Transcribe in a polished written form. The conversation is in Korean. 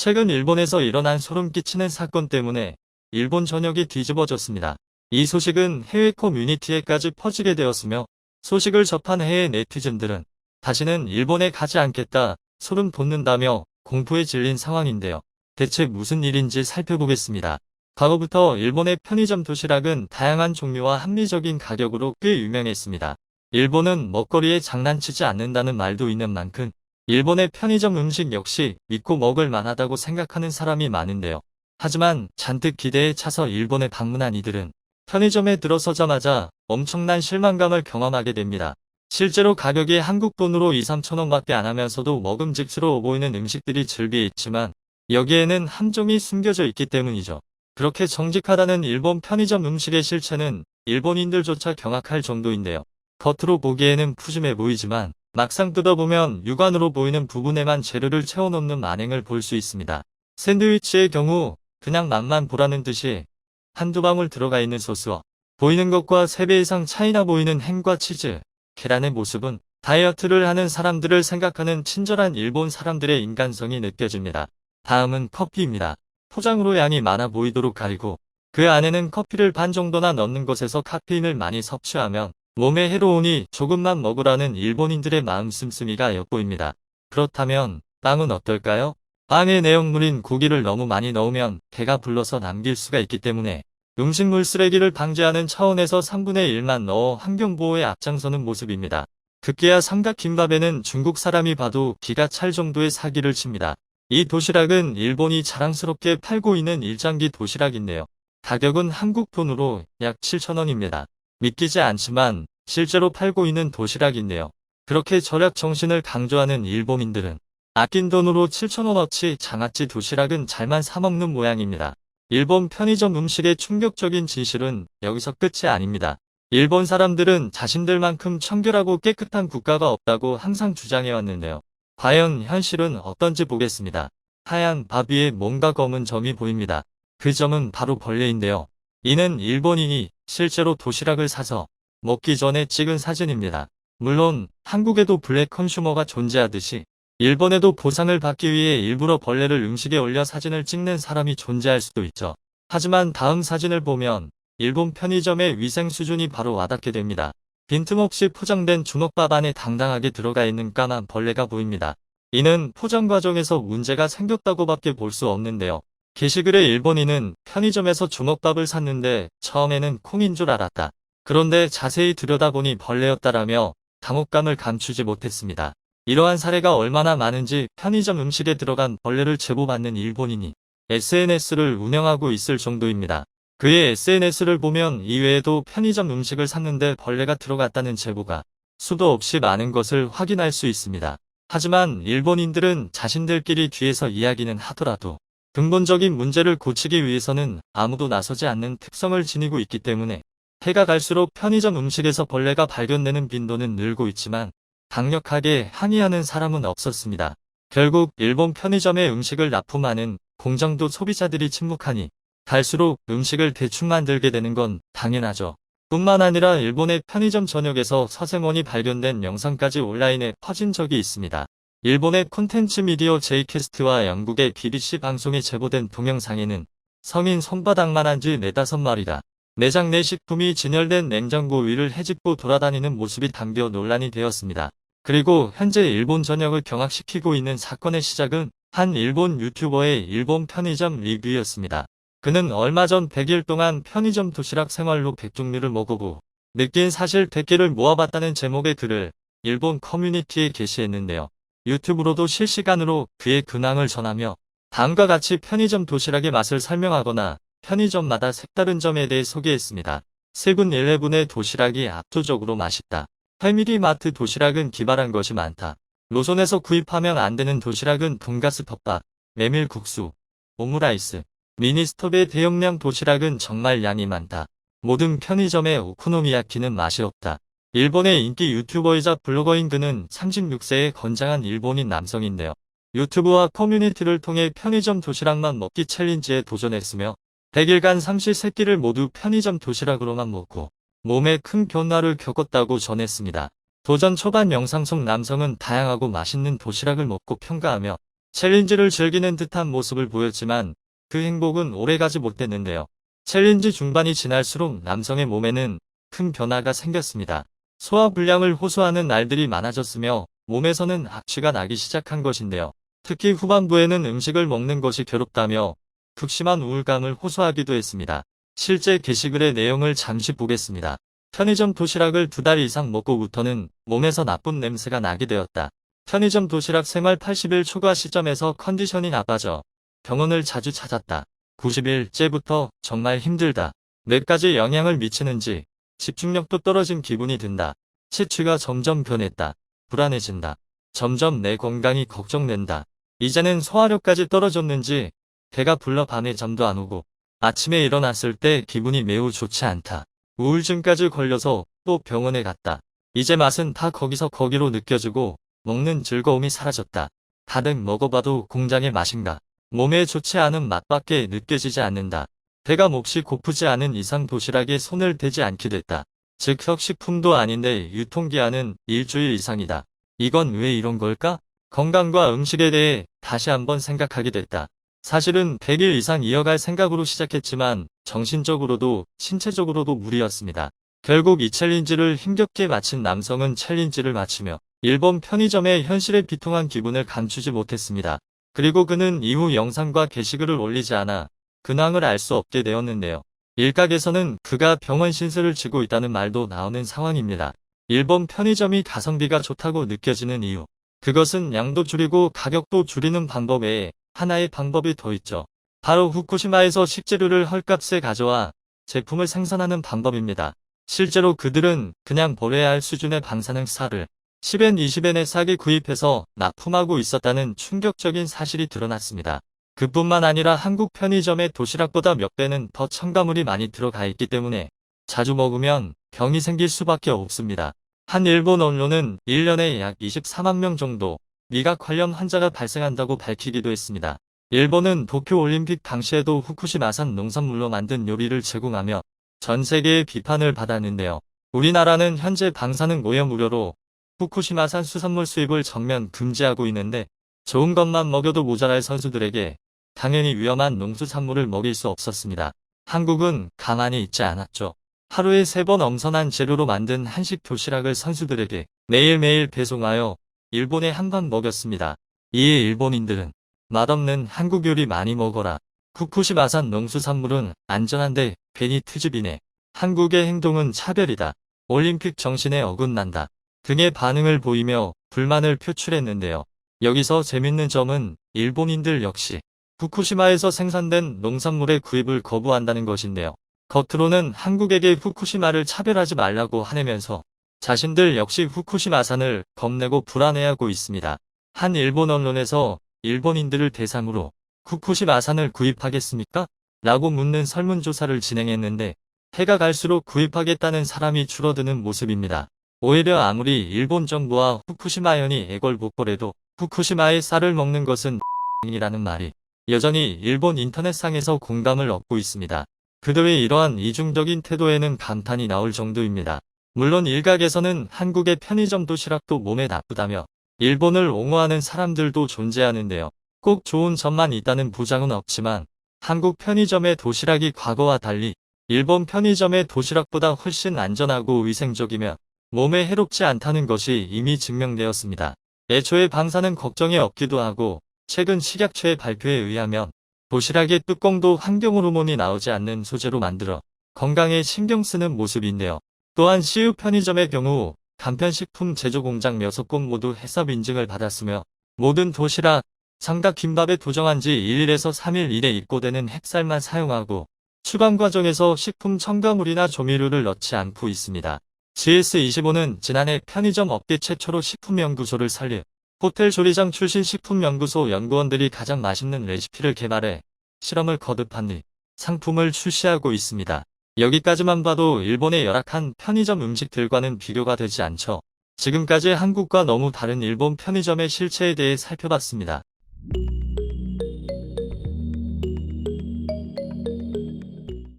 최근 일본에서 일어난 소름 끼치는 사건 때문에 일본 전역이 뒤집어졌습니다. 이 소식은 해외 커뮤니티에까지 퍼지게 되었으며 소식을 접한 해외 네티즌들은 다시는 일본에 가지 않겠다, 소름 돋는다며 공포에 질린 상황인데요. 대체 무슨 일인지 살펴보겠습니다. 과거부터 일본의 편의점 도시락은 다양한 종류와 합리적인 가격으로 꽤 유명했습니다. 일본은 먹거리에 장난치지 않는다는 말도 있는 만큼 일본의 편의점 음식 역시 믿고 먹을 만하다고 생각하는 사람이 많은데요. 하지만 잔뜩 기대에 차서 일본에 방문한 이들은 편의점에 들어서자마자 엄청난 실망감을 경험하게 됩니다. 실제로 가격이 한국 돈으로 2~3천 원밖에 안 하면서도 먹음직스러워 보이는 음식들이 즐비해 있지만 여기에는 함정이 숨겨져 있기 때문이죠. 그렇게 정직하다는 일본 편의점 음식의 실체는 일본인들조차 경악할 정도인데요. 겉으로 보기에는 푸짐해 보이지만 막상 뜯어보면 육안으로 보이는 부분에만 재료를 채워놓는 만행을 볼 수 있습니다. 샌드위치의 경우 그냥 맛만 보라는 듯이 한두 방울 들어가 있는 소스와 보이는 것과 3배 이상 차이나 보이는 햄과 치즈, 계란의 모습은 다이어트를 하는 사람들을 생각하는 친절한 일본 사람들의 인간성이 느껴집니다. 다음은 커피입니다. 포장으로 양이 많아 보이도록 갈고 그 안에는 커피를 반 정도나 넣는 것에서 카페인을 많이 섭취하면 몸에 해로우니 조금만 먹으라는 일본인들의 마음 씀씀이가 엿보입니다. 그렇다면 빵은 어떨까요? 빵의 내용물인 고기를 너무 많이 넣으면 배가 불러서 남길 수가 있기 때문에 음식물 쓰레기를 방지하는 차원에서 3분의 1만 넣어 환경보호에 앞장서는 모습입니다. 급기야 삼각김밥에는 중국 사람이 봐도 기가 찰 정도의 사기를 칩니다. 이 도시락은 일본이 자랑스럽게 팔고 있는 일장기 도시락인데요. 가격은 한국 돈으로 약 7,000원입니다. 믿기지 않지만 실제로 팔고 있는 도시락인데요. 그렇게 절약 정신을 강조하는 일본인들은 아낀 돈으로 7,000원어치 장아찌 도시락은 잘만 사먹는 모양입니다. 일본 편의점 음식의 충격적인 진실은 여기서 끝이 아닙니다. 일본 사람들은 자신들만큼 청결하고 깨끗한 국가가 없다고 항상 주장해왔는데요. 과연 현실은 어떤지 보겠습니다. 하얀 밥 위에 뭔가 검은 점이 보입니다. 그 점은 바로 벌레인데요. 이는 일본인이 실제로 도시락을 사서 먹기 전에 찍은 사진입니다. 물론 한국에도 블랙 컨슈머가 존재하듯이 일본에도 보상을 받기 위해 일부러 벌레를 음식에 올려 사진을 찍는 사람이 존재할 수도 있죠. 하지만 다음 사진을 보면 일본 편의점의 위생 수준이 바로 와닿게 됩니다. 빈틈없이 포장된 주먹밥 안에 당당하게 들어가 있는 까만 벌레가 보입니다. 이는 포장 과정에서 문제가 생겼다고밖에 볼 수 없는데요. 게시글의 일본인은 편의점에서 주먹밥을 샀는데 처음에는 콩인 줄 알았다. 그런데 자세히 들여다보니 벌레였다라며 당혹감을 감추지 못했습니다. 이러한 사례가 얼마나 많은지 편의점 음식에 들어간 벌레를 제보받는 일본인이 SNS를 운영하고 있을 정도입니다. 그의 SNS를 보면 이외에도 편의점 음식을 샀는데 벌레가 들어갔다는 제보가 수도 없이 많은 것을 확인할 수 있습니다. 하지만 일본인들은 자신들끼리 뒤에서 이야기는 하더라도 근본적인 문제를 고치기 위해서는 아무도 나서지 않는 특성을 지니고 있기 때문에 해가 갈수록 편의점 음식에서 벌레가 발견되는 빈도는 늘고 있지만 강력하게 항의하는 사람은 없었습니다. 결국 일본 편의점의 음식을 납품하는 공장도 소비자들이 침묵하니 갈수록 음식을 대충 만들게 되는 건 당연하죠. 뿐만 아니라 일본의 편의점 전역에서 서생원이 발견된 영상까지 온라인에 퍼진 적이 있습니다. 일본의 콘텐츠 미디어 J캐스트와 영국의 BBC 방송에 제보된 동영상에는 성인 손바닥만한 쥐 4~5마리가 매장 내 식품이 진열된 냉장고 위를 헤집고 돌아다니는 모습이 담겨 논란이 되었습니다. 그리고 현재 일본 전역을 경악시키고 있는 사건의 시작은 한 일본 유튜버의 일본 편의점 리뷰였습니다. 그는 얼마 전 100일 동안 편의점 도시락 생활로 100종류를 먹어보 느낀 사실 100개를 모아봤다는 제목의 글을 일본 커뮤니티에 게시했는데요. 유튜브로도 실시간으로 그의 근황을 전하며 다음과 같이 편의점 도시락의 맛을 설명하거나 편의점마다 색다른 점에 대해 소개했습니다. 세븐일레븐의 도시락이 압도적으로 맛있다. 패밀리마트 도시락은 기발한 것이 많다. 로손에서 구입하면 안 되는 도시락은 돈가스 덮밥, 메밀국수, 오므라이스, 미니스톱의 대용량 도시락은 정말 양이 많다. 모든 편의점의 오코노미야키는 맛이 없다. 일본의 인기 유튜버이자 블로거인 그는 36세의 건장한 일본인 남성인데요. 유튜브와 커뮤니티를 통해 편의점 도시락만 먹기 챌린지에 도전했으며 100일간 삼시세끼를 모두 편의점 도시락으로만 먹고 몸에 큰 변화를 겪었다고 전했습니다. 도전 초반 영상 속 남성은 다양하고 맛있는 도시락을 먹고 평가하며 챌린지를 즐기는 듯한 모습을 보였지만 그 행복은 오래가지 못했는데요. 챌린지 중반이 지날수록 남성의 몸에는 큰 변화가 생겼습니다. 소화불량을 호소하는 날들이 많아졌으며 몸에서는 악취가 나기 시작한 것인데요. 특히 후반부에는 음식을 먹는 것이 괴롭다며 극심한 우울감을 호소하기도 했습니다. 실제 게시글의 내용을 잠시 보겠습니다. 편의점 도시락을 2달 이상 먹고부터는 몸에서 나쁜 냄새가 나게 되었다. 편의점 도시락 생활 80일 초과 시점에서 컨디션이 나빠져 병원을 자주 찾았다. 90일째부터 정말 힘들다. 뇌까지 영향을 미치는지 집중력도 떨어진 기분이 든다. 체취가 점점 변했다. 불안해진다. 점점 내 건강이 걱정된다. 이제는 소화력까지 떨어졌는지 배가 불러 밤에 잠도 안 오고 아침에 일어났을 때 기분이 매우 좋지 않다. 우울증까지 걸려서 또 병원에 갔다. 이제 맛은 다 거기서 거기로 느껴지고 먹는 즐거움이 사라졌다. 다들 먹어봐도 공장의 맛인가. 몸에 좋지 않은 맛밖에 느껴지지 않는다. 배가 몹시 고프지 않은 이상 도시락에 손을 대지 않게 됐다. 즉석식품도 아닌데 유통기한은 일주일 이상이다. 이건 왜 이런 걸까? 건강과 음식에 대해 다시 한번 생각하게 됐다. 사실은 100일 이상 이어갈 생각으로 시작했지만 정신적으로도 신체적으로도 무리였습니다. 결국 이 챌린지를 힘겹게 마친 남성은 챌린지를 마치며 일본 편의점의 현실에 비통한 기분을 감추지 못했습니다. 그리고 그는 이후 영상과 게시글을 올리지 않아 근황을 알 수 없게 되었는데요. 일각에서는 그가 병원 신세를 지고 있다는 말도 나오는 상황입니다. 일본 편의점이 가성비가 좋다고 느껴지는 이유. 그것은 양도 줄이고 가격도 줄이는 방법 외에 하나의 방법이 더 있죠. 바로 후쿠시마에서 식재료를 헐값에 가져와 제품을 생산하는 방법입니다. 실제로 그들은 그냥 버려야 할 수준의 방사능 쌀을 10엔 20엔에 싸게 구입해서 납품하고 있었다는 충격적인 사실이 드러났습니다. 그뿐만 아니라 한국 편의점의 도시락보다 몇 배는 더 첨가물이 많이 들어가 있기 때문에 자주 먹으면 병이 생길 수밖에 없습니다. 한 일본 언론은 1년에 약 24만 명 정도 미각 관련 환자가 발생한다고 밝히기도 했습니다. 일본은 도쿄올림픽 당시에도 후쿠시마산 농산물로 만든 요리를 제공하며 전 세계의 비판을 받았는데요. 우리나라는 현재 방사능 오염 우려로 후쿠시마산 수산물 수입을 전면 금지하고 있는데 좋은 것만 먹여도 모자랄 선수들에게 당연히 위험한 농수산물을 먹일 수 없었습니다. 한국은 가만히 있지 않았죠. 하루에 3번 엄선한 재료로 만든 한식 도시락을 선수들에게 매일매일 배송하여 일본에 한 번 먹였습니다. 이에 일본인들은 맛없는 한국 요리 많이 먹어라. 후쿠시마산 농수산물은 안전한데 괜히 트집이네. 한국의 행동은 차별이다. 올림픽 정신에 어긋난다. 등의 반응을 보이며 불만을 표출했는데요. 여기서 재밌는 점은 일본인들 역시 후쿠시마에서 생산된 농산물의 구입을 거부한다는 것인데요. 겉으로는 한국에게 후쿠시마를 차별하지 말라고 하내면서 자신들 역시 후쿠시마산을 겁내고 불안해하고 있습니다. 한 일본 언론에서 일본인들을 대상으로 후쿠시마산을 구입하겠습니까? 라고 묻는 설문조사를 진행했는데 해가 갈수록 구입하겠다는 사람이 줄어드는 모습입니다. 오히려 아무리 일본 정부와 후쿠시마현이 애걸복걸해도 후쿠시마의 쌀을 먹는 것은 이라는 말이 여전히 일본 인터넷상에서 공감을 얻고 있습니다. 그들의 이러한 이중적인 태도에는 감탄이 나올 정도입니다. 물론 일각에서는 한국의 편의점 도시락도 몸에 나쁘다며 일본을 옹호하는 사람들도 존재하는데요. 꼭 좋은 점만 있다는 보장은 없지만 한국 편의점의 도시락이 과거와 달리 일본 편의점의 도시락보다 훨씬 안전하고 위생적이며 몸에 해롭지 않다는 것이 이미 증명되었습니다. 애초에 방사능 걱정이 없기도 하고 최근 식약처의 발표에 의하면 도시락의 뚜껑도 환경 호르몬이 나오지 않는 소재로 만들어 건강에 신경 쓰는 모습인데요. 또한 CU 편의점의 경우 간편식품 제조 공장 6곳 모두 해썹 인증을 받았으며 모든 도시락, 삼각 김밥에 도정한 지 1일에서 3일 이내 입고되는 햅쌀만 사용하고 추감 과정에서 식품 첨가물이나 조미료를 넣지 않고 있습니다. GS25는 지난해 편의점 업계 최초로 식품연구소를 설립, 호텔 조리장 출신 식품연구소 연구원들이 가장 맛있는 레시피를 개발해 실험을 거듭한 뒤 상품을 출시하고 있습니다. 여기까지만 봐도 일본의 열악한 편의점 음식들과는 비교가 되지 않죠. 지금까지 한국과 너무 다른 일본 편의점의 실체에 대해 살펴봤습니다.